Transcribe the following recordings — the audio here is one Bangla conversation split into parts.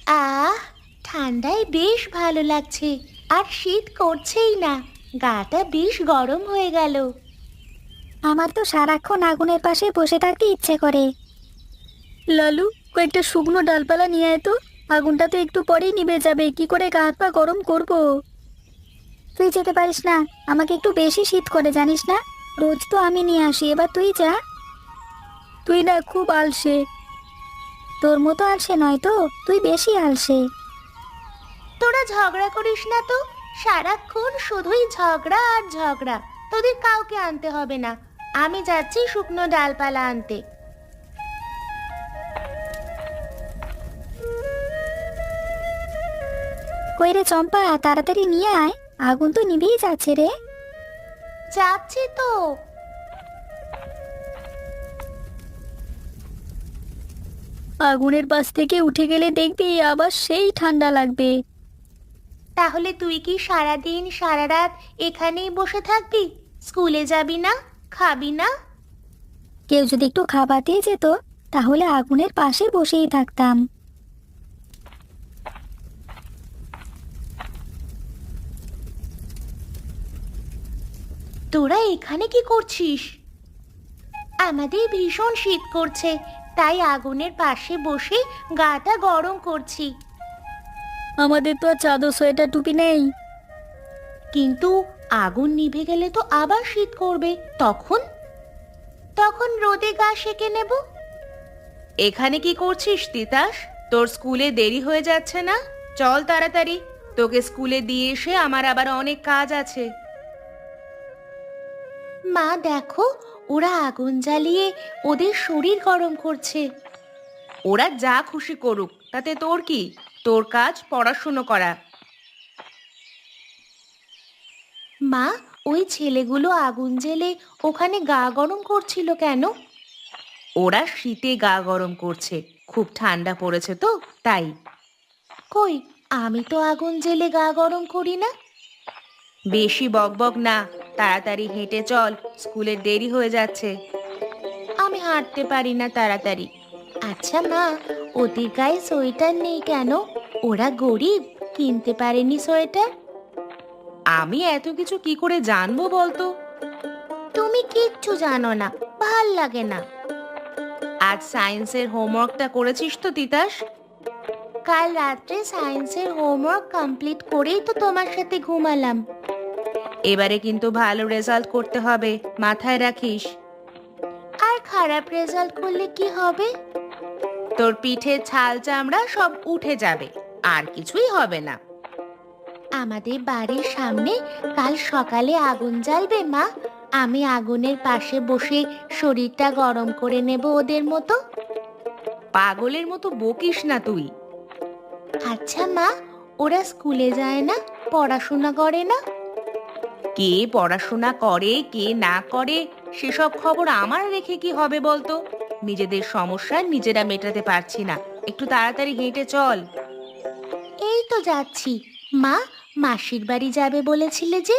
আহ, ঠান্ডায় বেশ ভালো লাগছে। আর শীত করছেই না, গাটা বেশ গরম হয়ে গেল। আমার তো সারাক্ষণ আগুনের পাশে বসে থাকতে ইচ্ছে করে। লালু, কয়েকটা শুকনো ডালপালা নিয়ে আয় তো। আগুনটা তো একটু পরেই নিভে যাবে, কি করে গা হাত পা গরম করব? তুই যেতে পারিস না? আমাকে একটু বেশি শীত করে, জানিস না? রোজ তো আমি নিয়ে আসি, এবার তুই যা। তুই না খুব আলসে। তোর মতো আলসে নয় তো, তুই বেশি আলসে। তোরা ঝগড়া করিস না তো, সারাক্ষণ শুধুই ঝগড়া আর ঝগড়া। তোদের কাউকে আনতে হবে না, আমি যাচ্ছি শুকনো ডালপালা আনতে। কই রে চম্পা, তাড়াতাড়ি নিয়ে আয়। আগুন তো নিভেই যাচ্ছে রে। যাচ্ছি তো। আগুনের পাশ থেকে উঠে গেলে দেখবি আবার সেই ঠান্ডা লাগবে। তাহলে তুই কি সারাদিন সারা রাত এখানেই বসে থাকবি? স্কুলে যাবি না? খাবি না? কেউ যদি একটু খাবার দিয়ে যেত, তাহলে আগুনের পাশে বসেই থাকতাম। তোরা এখানে কি করছিস? আমাদের ভীষণ শীত করছে, তাই আগুনের পাশে বসে গাটা গরম করছি। আমাদের তো আর চাদর সোয়েটার টুপি নেই। কিন্তু আগুন নিভে গেলে তো আবার শীত করবে, তখন তখন রোদে গা সেকে নেব। এখানে কি করছিস তিতাস? তোর স্কুলে দেরি হয়ে যাচ্ছে না? চল তাড়াতাড়ি, তোকে স্কুলে দিয়ে এসে আমার আবার অনেক কাজ আছে। মা দেখো, ওরা আগুন জ্বালিয়ে ওদের শরীর গরম করছে। ওরা যা খুশি করুক, তাতে তোর কি? তোর কাজ পড়াশুনো করা। মা, ওই ছেলেগুলো আগুন জ্বেলে ওখানে গা গরম করছিল কেন? ওরা শীতে গা গরম করছে, খুব ঠান্ডা পড়েছে তো তাই। কই, আমি তো আগুন জ্বেলে গা গরম করি না। বেশি বকবক না, তাড়াতাড়ি হেঁটে চল, স্কুলের দেরি হয়ে যাচ্ছে। আমি হাঁটতে পারি না তাড়াতাড়ি। আচ্ছা মা, ওদের গায়ে সোয়েটার নেই কেন? ওরা গরিব, কিনতে পারেনি সোয়েটার। আমি এত কিছু কি করে জানবো বলতো? তুমি কিচ্ছু জানো না, ভাল লাগে না। আজ সায়েন্সের হোমওয়ার্কটা করেছিস তো তিতাস? কাল রাত্রে সায়েন্সের হোমওয়ার্ক কমপ্লিট করেই তো তোমার সাথে ঘুমালাম। এবারে কিন্তু ভালো রেজাল্ট করতে হবে, মাথায় রাখিস। আর খারাপ রেজাল্ট করলে কি হবে? তোর পিঠে ছাল চামড়া সব উঠে যাবে, আর কিছুই হবে না। আমাদের বাড়ির সামনে কাল সকালে আগুন জ্বালবে মা, আমি আগুনের পাশে বসে শরীরটা গরম করে নেব ওদের মতো। পাগলের মতো বকিস না তুই। আচ্ছা মা, ওরা স্কুলে যায় না, পড়াশোনা করে না? কে পড়াশোনা করে কে না করে সেসব খবর আমার রেখে কি হবে বলতো? নিজেদের সমস্যা নিজেরা মেটাতে পারছি না, একটু তাড়াতাড়ি হেঁটে চল। এই তো যাচ্ছি। মা, মাসির বাড়ি যাবে বলেছিলে যে,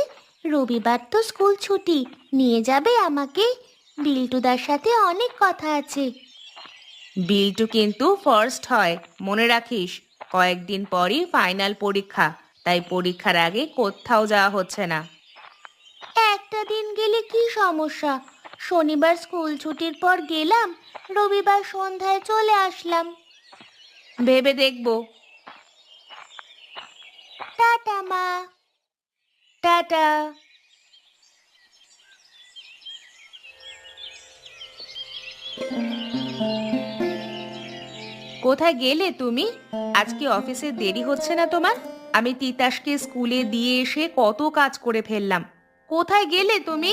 রবিবার তো স্কুল ছুটি, নিয়ে যাবে আমাকে? বিল্টুদার সাথে অনেক কথা আছে। বিল্টু কিন্তু ফার্স্ট হয়, মনে রাখিস। কয়েকদিন পরই ফাইনাল পরীক্ষা, তাই পরীক্ষার আগে কোথাও যাওয়া হচ্ছে না। একটা দিন গেলে কি সমস্যা? শনিবার স্কুল ছুটির পর গেলাম, রবিবার সন্ধ্যায় চলে আসলাম। ভেবে দেখবো। টাটা মা। টাটা। কোথায় গেলে তুমি? আজকে অফিসে দেরি হচ্ছে না তোমার? আমি তিতাসকে স্কুলে দিয়ে এসে কত কাজ করে ফেললাম। কোথায় গেলে তুমি?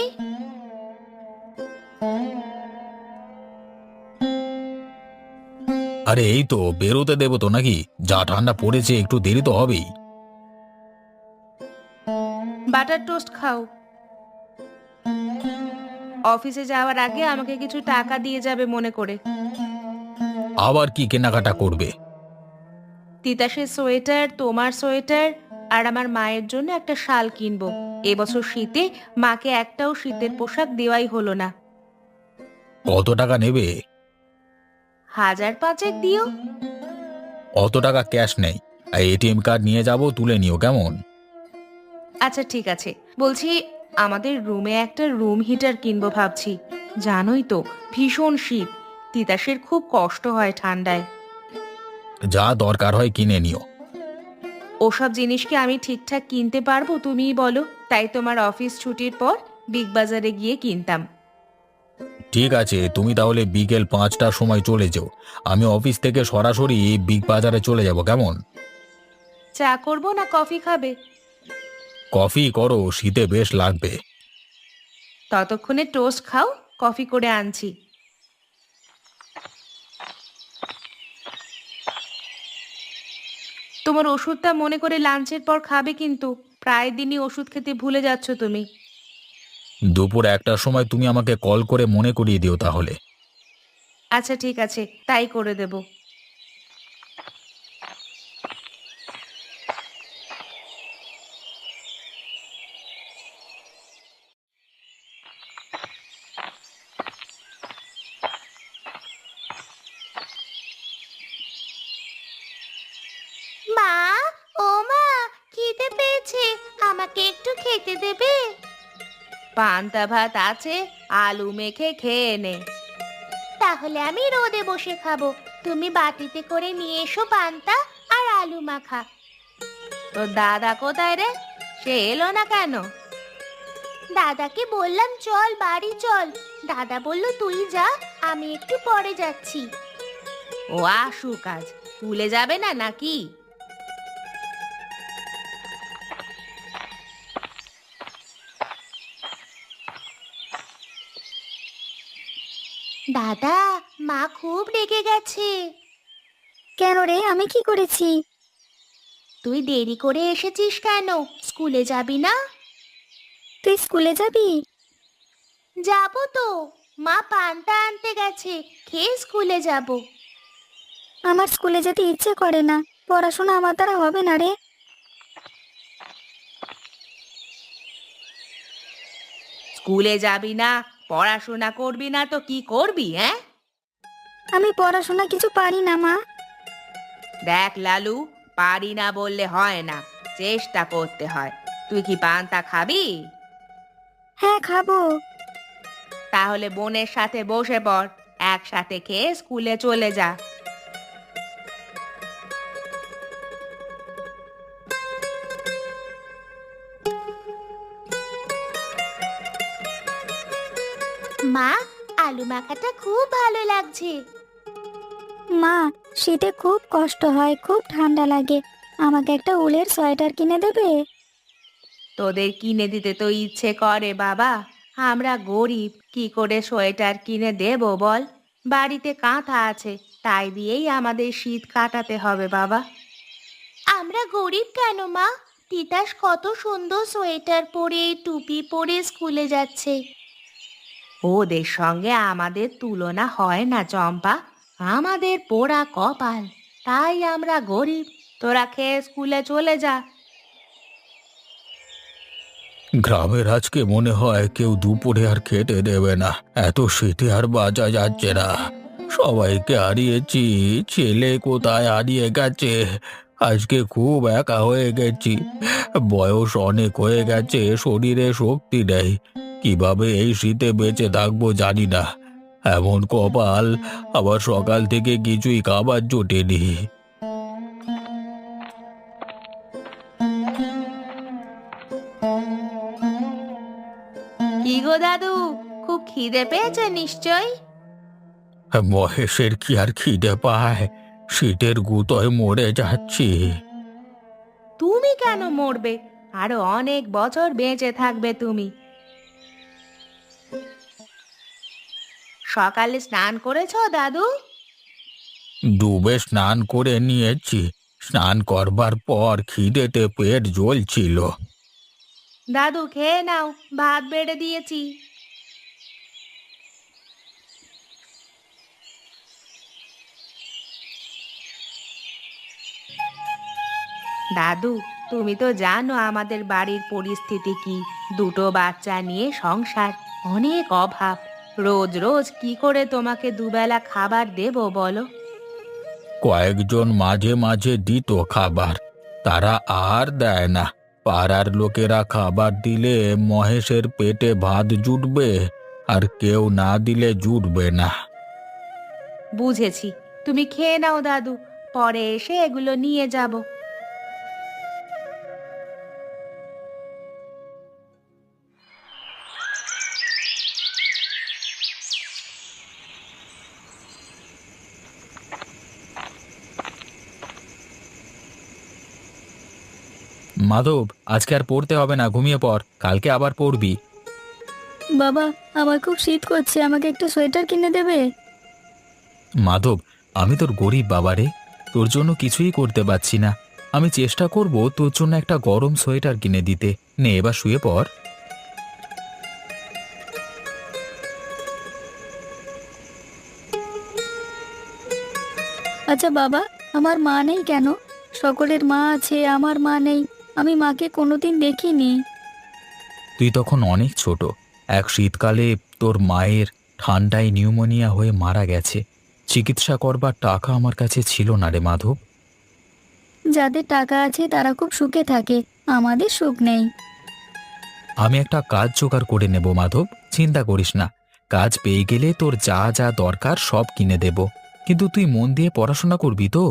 আরে এই তো বেরোতে দেবো তো নাকি? যা ঠান্ডা পড়েছে একটু দেরি তো হবেই। বাটার টোস্ট খাও। অফিসে যাওয়ার আগে আমাকে কিছু টাকা দিয়ে যাবে মনে করে। আবার কি কেনাকাটা করবে? তিতাসের সোয়েটার, তোমার সোয়েটার, আর আমার মায়ের জন্য একটা শাল কিনবো। এবছর শীতে মাকে একটাও শীতের পোশাক দেওয়াই হলো না। কত টাকা নেবে? 1,000-5,000 দিও। অত টাকা ক্যাশ নেই, এটিএম কার্ড নিয়ে যাব, তুলে নিও কেমন? আচ্ছা ঠিক আছে, বলছি আমাদের রুমে একটা রুম হিটার কিনবো ভাবছি। জানোই তো ভীষণ শীত, তিতাসের খুব কষ্ট হয় ঠান্ডায়। যা দরকার হয় কিনে নিও। ওসব জিনিস কি আমি ঠিকঠাক কিনতে পারবো তুমিই বলো? তাই তোমার অফিস ছুটির পর বিগ বাজারে গিয়ে কিনতাম। ঠিক আছে, তুমি তাহলে বিকেল 5টার সময় চলে যেও। আমি অফিস থেকে সরাসরি বিগ বাজারে চলে যাব কেমন? চা করবো না কফি খাবে? কফি করো, শীতে বেশ লাগবে। ততক্ষণে টোস্ট খাও, কফি করে আনছি। তোমার ওষুধটা মনে করে লাঞ্চের পর খাবে কিন্তু, প্রায় দিনই ওষুধ খেতে ভুলে যাচ্ছ তুমি। দুপুর 1টার সময় তুমি আমাকে কল করে মনে করিয়ে দিও তাহলে। আচ্ছা ঠিক আছে, তাই করে দেব। মা, ও মা, খিদে পেয়েছে, আমাকে একটু খেতে দেবে? পান্তা ভাত আছে, আলু মেখে খেয়ে নে। তাহলে আমি রোদে বসে খাবো, তুমি বাটিতে করে নিয়ে এসো পান্তা আর আলু মাখা। তো দাদা কোথায় রে? সে এলো না কেন? দাদাকে বললাম চল বাড়ি চল, দাদা বলল তুই যা, আমি একটু পরে যাচ্ছি। ও আসুক আজ, ভুলে যাবে না নাকি? দাদা, মা খুব রেগে গেছে। কেন রে, আমি কি করেছি? তুই দেরি করে এসেছিস কেন? স্কুলে যাবি না? তুই স্কুলে যাবি? যাবো তো, মা পান্তা আনতে গেছে, খেয়ে স্কুলে যাব। আমার স্কুলে যেতে ইচ্ছে করে না, পড়াশোনা আমার দ্বারা হবে না রে। স্কুলে যাবি না, পড়াশোনা করবি না তো কি করবি? হ্যাঁ, আমি পড়াশোনা কিছু পারি না মা। দেখ লালু, পারি না বললে হয় না, চেষ্টা করতে হয়। তুই কি পান্তা খাবি? হ্যাঁ খাবো। তাহলে বোনের সাথে বসে পড়, একসাথে খেয়ে স্কুলে চলে যা। মা, আলু মাখাটা খুব ভালো লাগছে। মা, শীতে খুব কষ্ট হয়, খুব ঠান্ডা লাগে, আমাকে একটা উলের সোয়েটার কিনে দেবে? তোদের কিনে দিতে তো ইচ্ছে করে বাবা, আমরা গরিব, কি করে সোয়েটার কিনে দেব বল? বাড়িতে কাঁথা আছে, তাই দিয়েই আমাদের শীত কাটাতে হবে বাবা। আমরা গরিব কেন মা? তিতাস কত সুন্দর সোয়েটার পরে টুপি পরে স্কুলে যাচ্ছে। ওদের সঙ্গে আমাদের তুলনা হয় না চম্পা, আমাদের পোড়া কপাল, তাই আমরা গরিব। তোরা খেয়ে স্কুলে চলে যা। গ্রামের আজকে মনে হয় কেউ দুপুরে আর খেতে দেবে না, এত শীতে আর বাঁচা যাচ্ছে না। সবাইকে হারিয়েছি, ছেলে কোথায় হারিয়ে গেছে। আজকে খুব একা হয়ে গেছি, বয়স অনেক হয়ে গেছে, শরীরে শক্তি নেই। কিভাবে এই শীতে বেঁচে থাকবো জানি না। এমন কপাল, আবার সকাল থেকে কিছুই খাবার জোটেনি। কি গো দাদু, খুব খিদে পেয়েছে নিশ্চয়? মহেশের কি আর খিদে পায়, শীতের গুতোয় মরে যাচ্ছি। তুমি কেন মরবে? আরো অনেক বছর বেঁচে থাকবে তুমি। সকালে স্নান করেছো দাদু? ডুবে স্নান করে নিয়েছি, স্নান করবার পর খিদেতে পেট জ্বলছিল। দাদু খেয়ে নাও, ভাত বেড়ে দিয়েছি। দাদু, তুমি তো জানো আমাদের বাড়ির পরিস্থিতি কি, দুটো বাচ্চা নিয়ে সংসার, অনেক অভাব। রোজ রোজ কি করে তোমাকে দুবেলা খাবার দেবো বলো? কয়েকজন মাঝে মাঝে দিত খাবার, তারা আর দেয় না। পাড়ার লোকেরা খাবার দিলে মহেশের পেটে ভাত জুটবে, আর কেউ না দিলে জুটবে না। বুঝেছি, তুমি খেয়ে নাও দাদু, পরে এসে এগুলো নিয়ে যাব। মাধব, আজকে আর পড়তে হবে না, ঘুমিয়ে পড়, কালকে আবার পড়বি। বাবা, আমার খুব শীত করছে, আমাকে একটা সোয়েটার কিনে দেবে? মাধব, আমি তোর গরিব বাবা রে, তোর জন্য কিছুই করতে পারছি না। আমি চেষ্টা করব তোর জন্য একটা গরম সোয়েটার কিনে দিতে। নে এবার শুয়ে পড়। আচ্ছা বাবা, আমার মা নেই কেন? সকলের মা আছে, আমার মা নেই। আমি মাকে কোনোদিন দেখিনি। তুই তখন অনেক ছোট। এক শীতকালে তোর মায়ের ঠান্ডায় নিউমোনিয়া হয়ে মারা গেছে। চিকিৎসা করবার টাকা আমার কাছে ছিল না রে মাধব। যাদের টাকা আছে তারা খুব সুখে থাকে, আমাদের সুখ নেই। আমি একটা কাজ জোগাড় করে নেব মাধব, চিন্তা করিস না। কাজ পেয়ে গেলে তোর যা যা দরকার সব কিনে দেব, কিন্তু তুই মন দিয়ে পড়াশোনা করবি তো?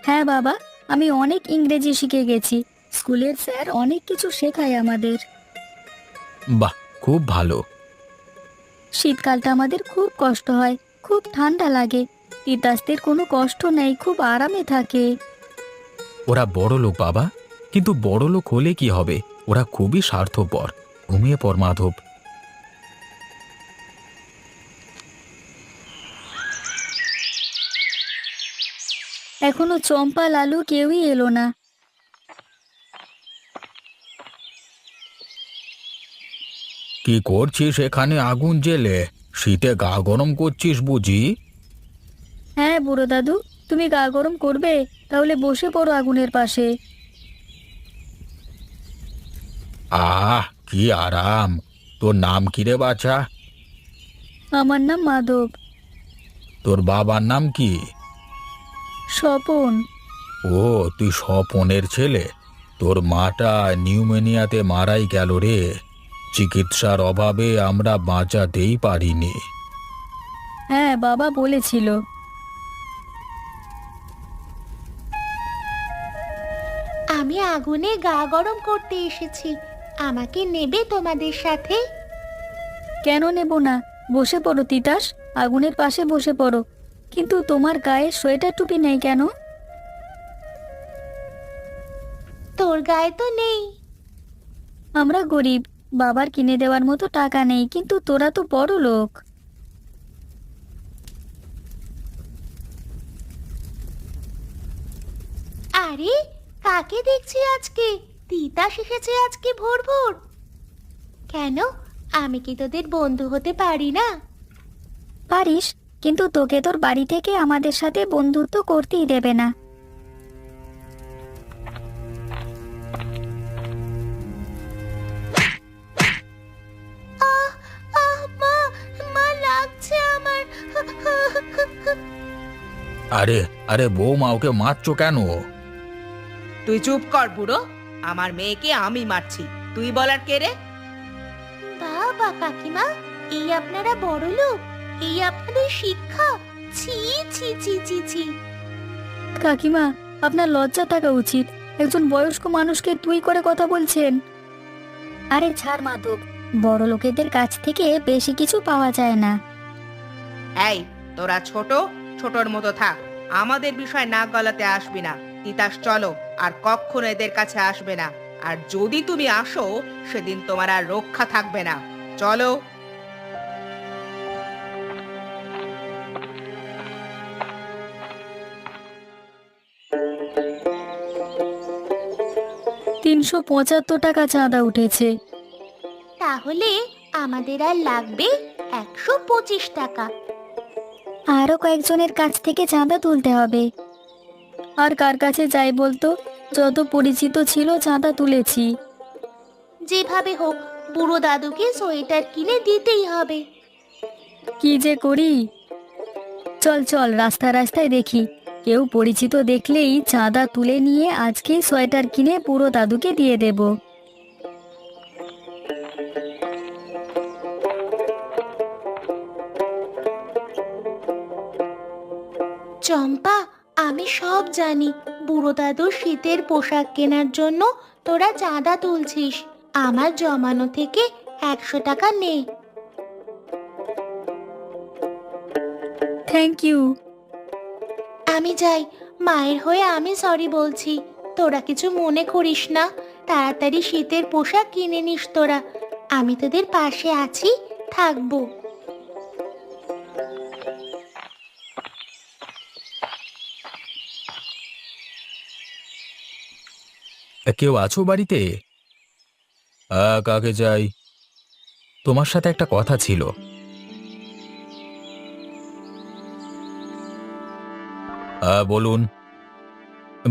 হ্যাঁ বাবা, আমি অনেক ইংরেজি শিখে গেছি। স্কুলের স্যার অনেক কিছু শেখায় আমাদের। বাহ, খুব ভালো। শীতকালটা আমাদের খুব কষ্ট হয়, খুব ঠান্ডা লাগে। তিতাসদের কোনো কষ্ট নেই, খুব আরামে থাকে। ওরা বড় লোক বাবা, কিন্তু বড় লোক হলে কি হবে, ওরা খুবই স্বার্থপর। ঘুমিয়ে পড় মাধব। এখনো চম্পা লালু কেউই এলো না। কি করছিস এখানে আগুন জেলে? শীতে গা গরম করছিস বুঝি? হ্যাঁ বুড়ো দাদু, তুমি গা গরম করবে? তাহলে বসে পড়ো আগুনের পাশে। আহ, কি আরাম। তোর নাম কি রে বাছা? আমার নাম মাধব। তোর বাবার নাম কি? স্বপন। ও, তুই স্বপনের ছেলে। তোর মাটা নিউমোনিয়াতে মারাই গেল রে। চিকিৎসার অভাবে আমরা বাঁচাতেই পারিনি। হ্যাঁ বাবা বলেছিল। আমি আগুনে গা গরম করতে এসেছি, আমাকে নেবে তোমাদের সাথে? কেন নেব না? বসে পড়ো তিতাস, আগুনের পাশে বসে পড়ো। কিন্তু তোমার গায়ে সোয়েটার টুপি নেই কেন? তোর গায়ে তো নেই। আমরা গরিব, বাবার কিনে দেওয়ার মতো টাকা নেই, কিন্তু তোরা তো বড় লোক। আরে, কাকে দেখছি আজকে? তিতাস এসেছে আজকে ভোর ভোর। কেন, আমি কি তোদের বন্ধু হতে পারি না? পারিস, কিন্তু তোকে তোর বাড়ি থেকে আমাদের সাথে বন্ধুত্ব করতেই দেবে না। আহ, আহ, মা, মা লাগছে আমার। আরে আরে বৌমা, ওকে মারছো কেন? তুই চুপ কর বুড়ো, আমার মেয়েকে আমি মারছি, তুই বলার কে রে? বাবা কাকিমা, এই আপনারা বড় লোক, এই আপনাদের শিক্ষা! ছি ছি ছি ছি ছি। কাকিমা, আপনার লজ্জা থাকা উচিত। একজন বয়স্ক মানুষকে তুই করে কথা বলছেন। আরে ছাড় মাধব, বড় লোকেদের কাছ থেকে বেশি কিছু পাওয়া যায় না। এই, তোরা ছোট, ছোটর মতো থাক, আমাদের বিষয় নাক গলাতে আসবি না। তিতাস চলো, আর কখনো এদের কাছে আসবে না। আর যদি তুমি আসো, সেদিন তোমার আর রক্ষা থাকবে না। চলো। টাকা চাঁদা উঠেছে। তাহলে আমাদের আর লাগবে 125 টাকা। আরো কয়েকজনের কাছ থেকে চাঁদা তুলতে হবে। আর কার কাছে যাই বলতো? যত পরিচিত ছিল চাঁদা তুলেছি। যেভাবে হোক বুড়ো দাদুকে সোয়েটার কিনে দিতেই হবে। কি যে করি! চল চল, রাস্তায় রাস্তায় দেখি কেউ পরিচিত দেখলেই চাঁদা তুলে নিয়ে আজকেই সোয়েটার কিনে পুরো দাদুকে দিয়ে দেব। চম্পা, আমি সব জানি। বুড়ো দাদুর শীতের পোশাক কেনার জন্য তোরা চাঁদা তুলছিস। আমার জমানো থেকে 100 টাকা নে। Thank you. আমি যাই, মায়ের হয়ে আমি সরি বলছি। তোরা কিছু মনে করিস না। তাড়াতাড়ি শীতের পোশাক কিনে নিস তোরা। আমি তোদের পাশে আছি, থাকবো। কেউ আছো বাড়িতে? হ্যাঁ, কাকে চাই? তোমার সাথে একটা কথা ছিল। হ্যাঁ, বলুন।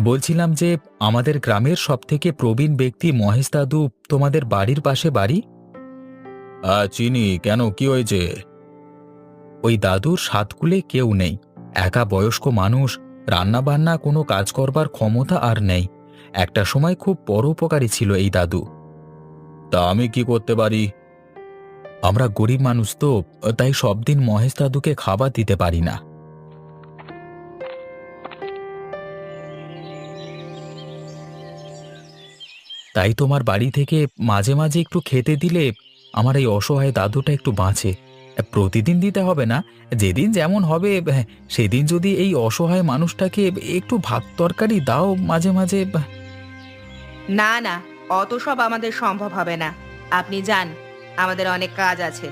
বলছিলাম যে আমাদের গ্রামের সবথেকে প্রবীণ ব্যক্তি মহেশ দাদু তোমাদের বাড়ির পাশে বাড়ি। হ্যাঁ, চিনি। কেন, কি হয়েছে? ওই দাদুর সাতকুলে কেউ নেই, একা বয়স্ক মানুষ, রান্না বান্না কোনো কাজ করবার ক্ষমতা আর নেই। একটা সময় খুব পরোপকারী ছিল এই দাদু। তা আমি কি করতে পারি? আমরা গরিব মানুষ তো, তাই সব দিন মহেশ দাদুকে খাবার দিতে পারি না। তাই তোমার বাড়ি থেকে মাঝে মাঝে একটু খেতে দিলে আমার এই অসহায় দাদুটা একটু বাঁচে। প্রতিদিন দিতে হবে না, যেদিন যেমন হবে সেদিন যদি এই অসহায় মানুষটাকে একটু ভাত তরকারি দাও মাঝে মাঝে। না না, অত সব আমাদের সম্ভব হবে না। আপনি যান, আমাদের অনেক কাজ আছে।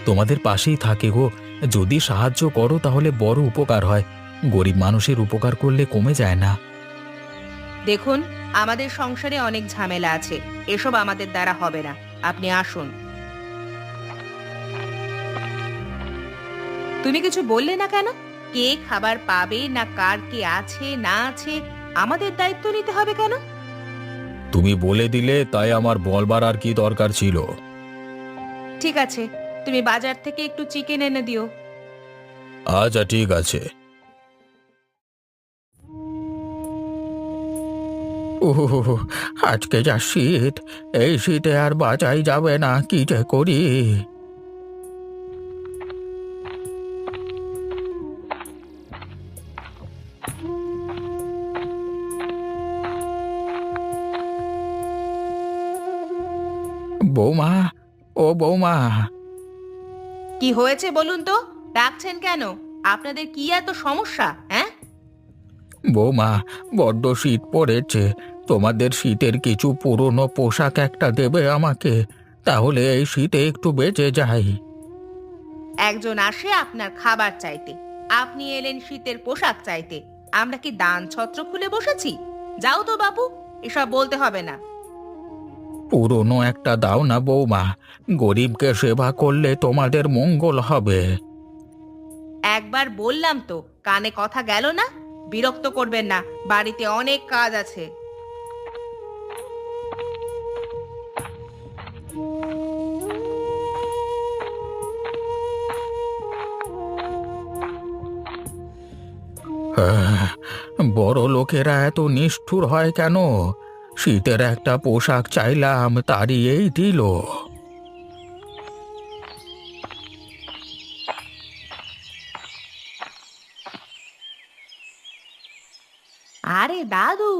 তোমাদের পাশেই থাকে গো, যদি সাহায্য করো তাহলে বড় উপকার হয়। গরিব মানুষের উপকার করলে কমে যায় না। দেখুন, আমাদের সংসারে অনেক ঝামেলা আছে, এসব আমাদের দ্বারা হবে না। আপনি আসুন। তুমি কিছু বললে না কেন? কে খাবার পাবে না, কার কে আছে না আছে, আমাদের দায়িত্ব নিতে হবে কেন? তুমি বলে দিলে, তাই আমার বলবার আর কি দরকার ছিল? ঠিক আছে, তুমি বাজার থেকে একটু চিকেন এনে দিও। আচ্ছা, ঠিক আছে। ওহ, আজকে যা শীত, এই শীতে আর বাঁচাই যাবে না, কি যে করি। বৌমা, ও বৌমা। কি হয়েছে বলুন তো? ডাকছেন কেন? আপনাদের কি এত সমস্যা? হ্যাঁ, বৌমা, বড্ড শীত পড়েছে। তোমাদের শীতের কিছু পুরনো পোশাক একটা দেবে আমাকে, তাহলে এই শীতে একটু বেঁচে যাই। একজন আসে আপনার খাবার চাইতে, আপনি এলেন শীতের পোশাক চাইতে। আমরা কি দান ছত্র খুলে বসেছি? যাও তো বাবু, এসব বলতে হবে না। পুরনো একটা দাও না বৌমা, গরিবকে সেবা করলে তোমাদের মঙ্গল হবে। একবার বললাম তো, কানে কথা গেল না? বিরক্ত করবেন না, বাড়িতে অনেক কাজ আছে। হ্যাঁ, বড় লোকেরা এত নিষ্ঠুর হয় কেন? শীতের একটা পোশাক চাইলাম, তারই এই দিল। আরে দাদু,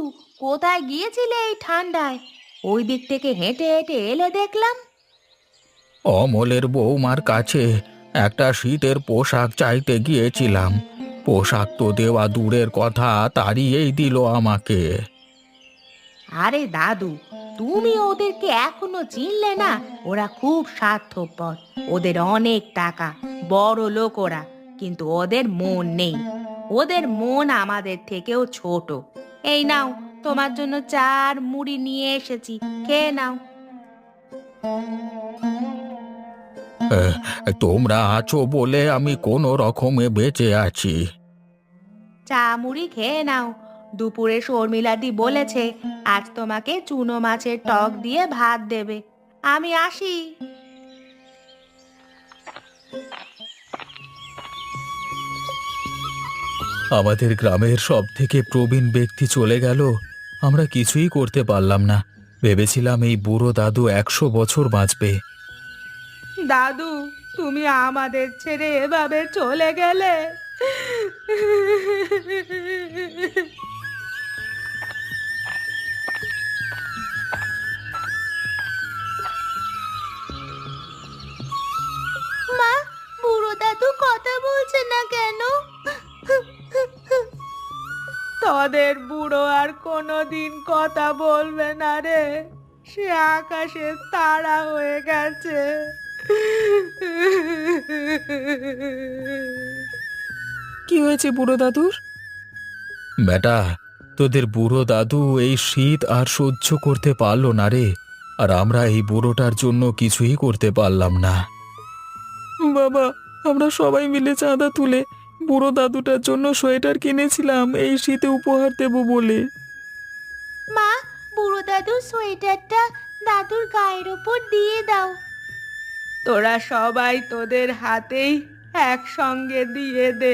কোথায় গিয়েছিলে এই ঠান্ডায়? ওই দিক থেকে হেঁটে হেঁটে এলে দেখলাম। অমলের বৌমার কাছে একটা শীতের পোশাক চাইতে গিয়েছিলাম। পোশাক তো দেওয়া দূরের কথা, তারই এই দিল আমাকে। আরে দাদু, তুমি ওদেরকে এখনো চিনলে না? ওরা খুব স্বার্থপর, ওদের অনেক টাকা, বড় লোক ওরা, কিন্তু ওদের মন নেই। ওদের মন আমাদের থেকেও ছোট। এই নাও, তোমার জন্য চার মুড়ি নিয়ে এসেছি, খেয়ে নাও। আহ, তোমরা আছো বলে আমি কোনো রকমে বেঁচে আছি। চা মুড়ি খেয়ে নাও। দুপুরে শর্মিলাদি বলেছে আজ তোমাকে চুনো মাছের টক দিয়ে ভাত দেবে। আমি আসি। আমাদের গ্রামের সব থেকে প্রবীণ ব্যক্তি চলে গেল, আমরা কিছুই করতে পারলাম না। ভেবেছিলাম এই বুড়ো দাদু 100 বছর বাঁচবে। দাদু, তুমি আমাদের ছেড়ে এভাবে চলে গেলে। মা, বুড়ো দাদু কথা বলছে না কেন? তোদের বুড়ো আর কোনোদিন কথা বলবে না রে, সে আকাশে তারা হয়ে গেছে। কি হয়েছে বুড়ো দাদুর? বেটা, তোদের বুড়ো দাদু এই শীত আর সহ্য করতে পারলো না রে, আর আমরা এই বুড়োটার জন্য কিছুই করতে পারলাম না। বাবা, আমরা সবাই মিলে চাঁদা তুলে বুড়ো দাদুটার জন্য সোয়েটার কিনেছিলাম এই শীতে উপহার দেব বলে। মা, বুড়ো দাদুর সোয়েটারটা দাদুর গায়ের ওপর দিয়ে দাও। তোরা সবাই তোদের হাতেই একসঙ্গে দিয়ে দে।